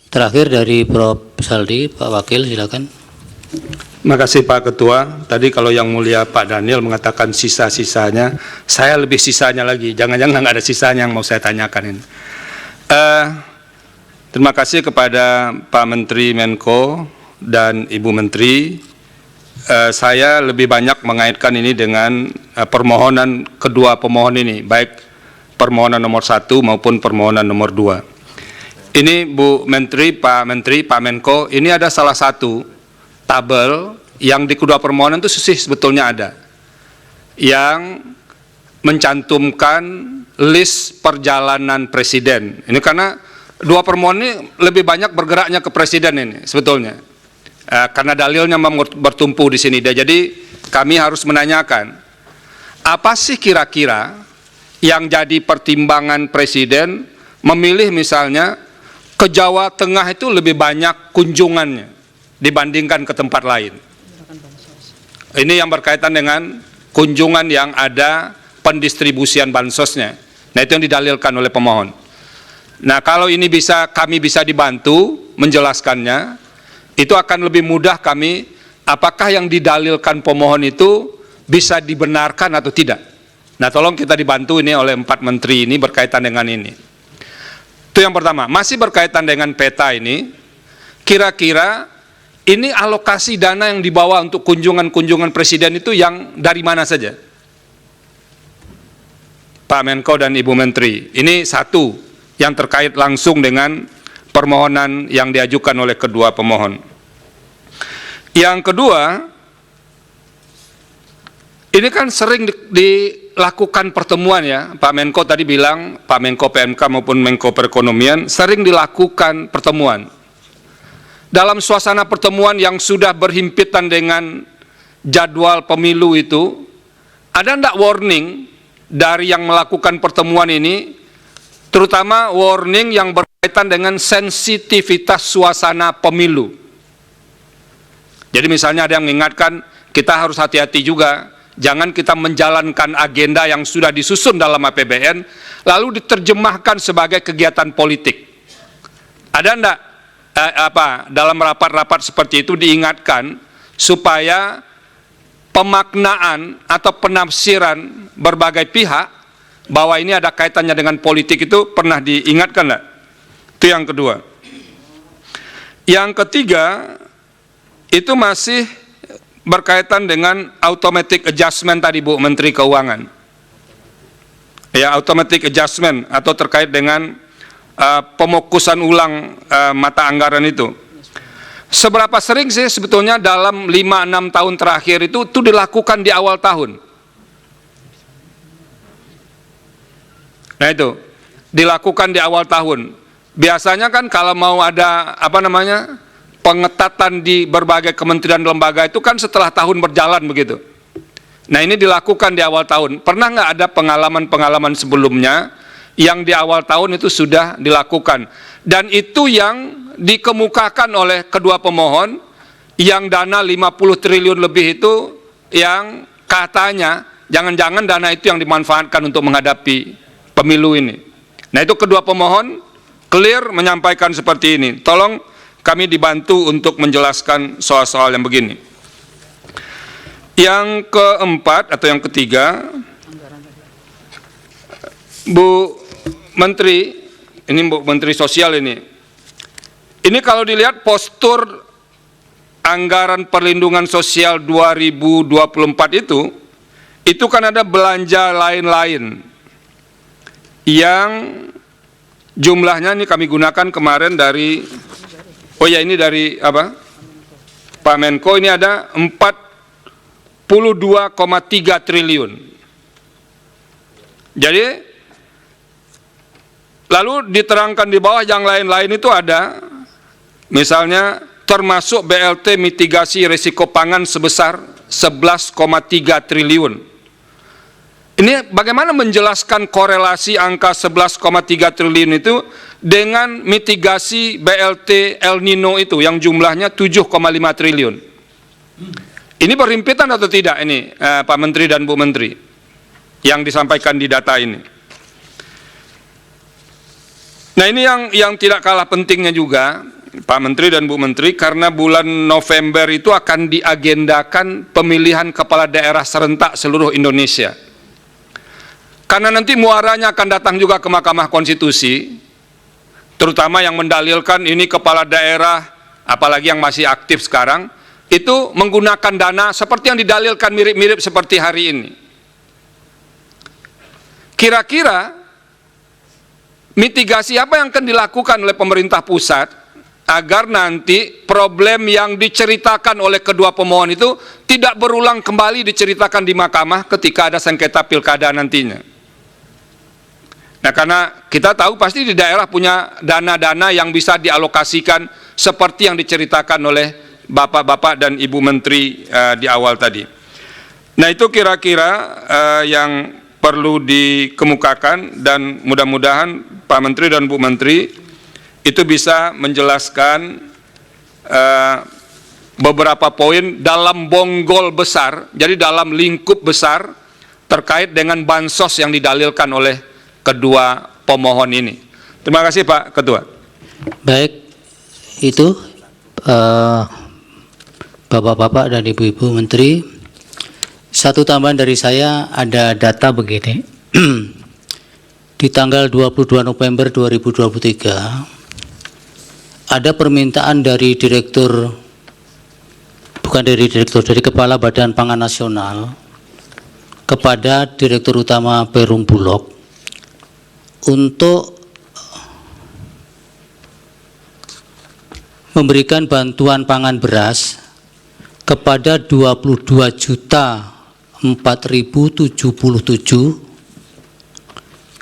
Terakhir dari Prof. Saldi, Pak Wakil, silakan. Terima kasih Pak Ketua. Tadi kalau yang mulia Pak Daniel mengatakan sisa-sisanya, saya lebih sisanya lagi. Jangan-jangan nggak ada sisanya yang mau saya tanyakan ini. Terima kasih kepada Pak Menteri Menko dan Ibu Menteri. Saya lebih banyak mengaitkan ini dengan permohonan kedua pemohon ini, baik permohonan nomor 1 maupun permohonan nomor 2. Ini Bu Menteri, Pak Menko, ini ada salah satu tabel yang di kedua permohonan itu sebetulnya ada, yang mencantumkan list perjalanan presiden. Ini karena dua permohonan ini lebih banyak bergeraknya ke presiden ini sebetulnya, karena dalilnya bertumpu di sini. Jadi kami harus menanyakan, apa sih kira-kira yang jadi pertimbangan presiden memilih misalnya ke Jawa Tengah itu lebih banyak kunjungannya dibandingkan ke tempat lain. Ini yang berkaitan dengan kunjungan yang ada pendistribusian bansosnya. Nah, itu yang didalilkan oleh pemohon. Nah, kalau ini kami bisa dibantu menjelaskannya, itu akan lebih mudah kami, apakah yang didalilkan pemohon itu bisa dibenarkan atau tidak. Nah, tolong kita dibantu ini oleh 4 menteri ini berkaitan dengan ini. Itu yang pertama. Masih berkaitan dengan peta ini, kira-kira ini alokasi dana yang dibawa untuk kunjungan-kunjungan presiden itu yang dari mana saja? Pak Menko dan Ibu Menteri, ini satu yang terkait langsung dengan permohonan yang diajukan oleh kedua pemohon. Yang kedua, ini kan sering dilakukan pertemuan ya, Pak Menko tadi bilang, Pak Menko PMK maupun Menko Perekonomian sering dilakukan pertemuan. Dalam suasana pertemuan yang sudah berhimpitan dengan jadwal pemilu itu, ada enggak warning dari yang melakukan pertemuan ini, terutama warning yang berkaitan dengan sensitivitas suasana pemilu. Jadi misalnya ada yang mengingatkan, kita harus hati-hati juga, jangan kita menjalankan agenda yang sudah disusun dalam APBN, lalu diterjemahkan sebagai kegiatan politik. Ada enggak dalam rapat-rapat seperti itu diingatkan supaya pemaknaan atau penafsiran berbagai pihak bahwa ini ada kaitannya dengan politik itu pernah diingatkan enggak? Itu yang kedua. Yang ketiga, itu masih berkaitan dengan automatic adjustment tadi Bu Menteri Keuangan. Ya, automatic adjustment atau terkait dengan pemokusan ulang mata anggaran itu. Seberapa sering sih sebetulnya dalam 5-6 tahun terakhir itu dilakukan di awal tahun? Nah itu, dilakukan di awal tahun. Biasanya kan kalau mau ada pengetatan di berbagai kementerian dan lembaga itu kan setelah tahun berjalan begitu. Nah ini dilakukan di awal tahun. Pernah nggak ada pengalaman-pengalaman sebelumnya yang di awal tahun itu sudah dilakukan? Dan itu yang dikemukakan oleh kedua pemohon, yang dana 50 triliun lebih itu yang katanya jangan-jangan dana itu yang dimanfaatkan untuk menghadapi pemilu ini. Nah itu kedua pemohon clear menyampaikan seperti ini. Tolong kami dibantu untuk menjelaskan soal-soal yang begini. Yang keempat atau yang ketiga, Bu Menteri, ini Bu Menteri Sosial ini kalau dilihat postur anggaran perlindungan sosial 2024 itu kan ada belanja lain-lain yang jumlahnya ini kami gunakan kemarin dari, oh ya ini dari apa? Pak Menko, ini ada 42,3 triliun. Jadi lalu diterangkan di bawah yang lain-lain itu ada, misalnya termasuk BLT mitigasi risiko pangan sebesar 11,3 triliun. Ini bagaimana menjelaskan korelasi angka 11,3 triliun itu dengan mitigasi BLT El Nino itu yang jumlahnya 7,5 triliun. Ini berhimpitan atau tidak ini Pak Menteri dan Bu Menteri yang disampaikan di data ini? Nah ini yang tidak kalah pentingnya juga, Pak Menteri dan Bu Menteri, karena bulan November itu akan diagendakan pemilihan kepala daerah serentak seluruh Indonesia. Karena nanti muaranya akan datang juga ke Mahkamah Konstitusi, terutama yang mendalilkan ini kepala daerah, apalagi yang masih aktif sekarang, itu menggunakan dana seperti yang didalilkan mirip-mirip seperti hari ini. Kira-kira mitigasi apa yang akan dilakukan oleh pemerintah pusat agar nanti problem yang diceritakan oleh kedua pemohon itu tidak berulang kembali diceritakan di mahkamah ketika ada sengketa pilkada nantinya. Nah, karena kita tahu pasti di daerah punya dana-dana yang bisa dialokasikan seperti yang diceritakan oleh Bapak-Bapak dan Ibu Menteri di awal tadi. Nah, itu kira-kira yang perlu dikemukakan, dan mudah-mudahan Pak Menteri dan Bu Menteri itu bisa menjelaskan beberapa poin dalam bonggol besar, jadi dalam lingkup besar terkait dengan bansos yang didalilkan oleh kedua pemohon ini. Terima kasih Pak Ketua. Baik, itu Bapak-Bapak dan Ibu-Ibu Menteri. Satu tambahan dari saya, ada data begini. Di tanggal 22 November 2023, ada permintaan dari dari Kepala Badan Pangan Nasional kepada Direktur Utama Perum Bulog untuk memberikan bantuan pangan beras kepada 22.004.077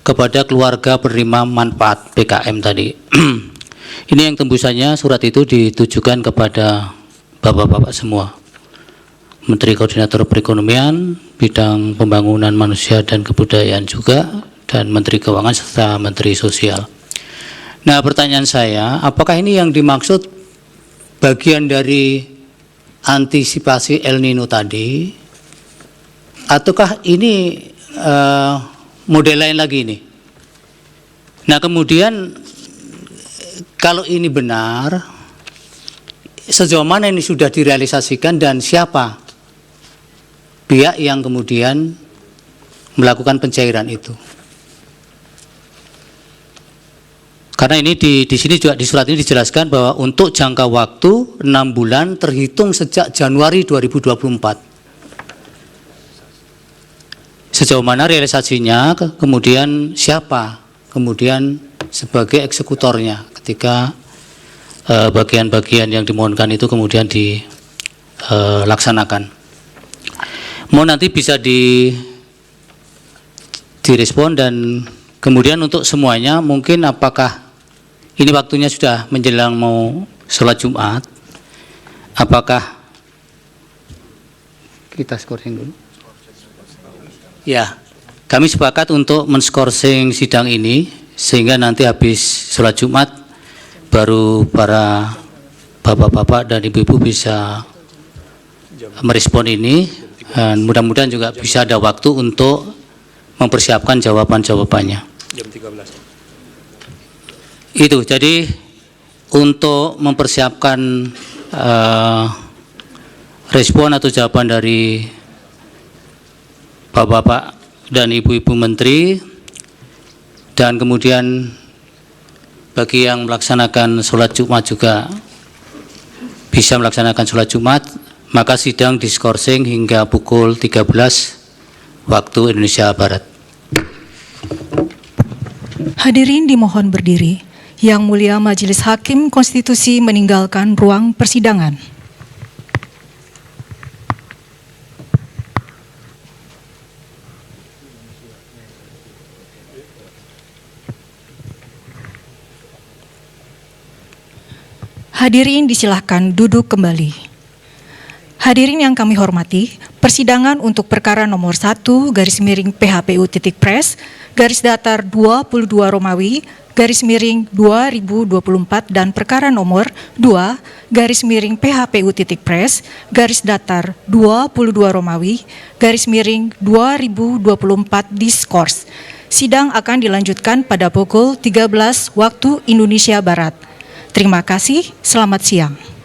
kepada keluarga penerima manfaat PKM tadi. Ini yang tembusannya, surat itu ditujukan kepada Bapak-Bapak semua, Menteri Koordinator Perekonomian, Bidang Pembangunan Manusia dan Kebudayaan juga, dan Menteri Keuangan serta Menteri Sosial. Nah, pertanyaan saya, apakah ini yang dimaksud bagian dari antisipasi El Nino tadi, ataukah ini model lain lagi ini? Nah, kemudian kalau ini benar, sejauh mana ini sudah direalisasikan dan siapa pihak yang kemudian melakukan pencairan itu? Karena ini di sini juga di surat ini dijelaskan bahwa untuk jangka waktu 6 bulan terhitung sejak Januari 2024. Sejauh mana realisasinya, kemudian siapa kemudian sebagai eksekutornya ketika bagian-bagian yang dimohonkan itu kemudian dilaksanakan. Mohon nanti bisa direspon, dan kemudian untuk semuanya mungkin apakah ini waktunya sudah menjelang mau sholat Jumat, apakah kita skorsing dulu? Ya, kami sepakat untuk men-skorsing sidang ini sehingga nanti habis sholat Jumat baru para bapak-bapak dan ibu-ibu bisa merespon ini, dan mudah-mudahan juga bisa ada waktu untuk mempersiapkan jawaban-jawabannya. Jam 13. Itu, jadi untuk mempersiapkan respon atau jawaban dari Bapak-Bapak dan Ibu-Ibu Menteri, dan kemudian bagi yang melaksanakan sholat Jumat juga bisa melaksanakan sholat Jumat, maka sidang diskorsing hingga pukul 13 waktu Indonesia Barat. Hadirin dimohon berdiri. Yang Mulia Majelis Hakim Konstitusi meninggalkan ruang persidangan. Hadirin disilahkan duduk kembali. Hadirin yang kami hormati, persidangan untuk perkara nomor 1/PHPU.Pres /22 Romawi /2024 dan perkara nomor 2/PHPU.Pres /22 Romawi /2024 diskors. Sidang akan dilanjutkan pada pukul 13 waktu Indonesia Barat. Terima kasih, selamat siang.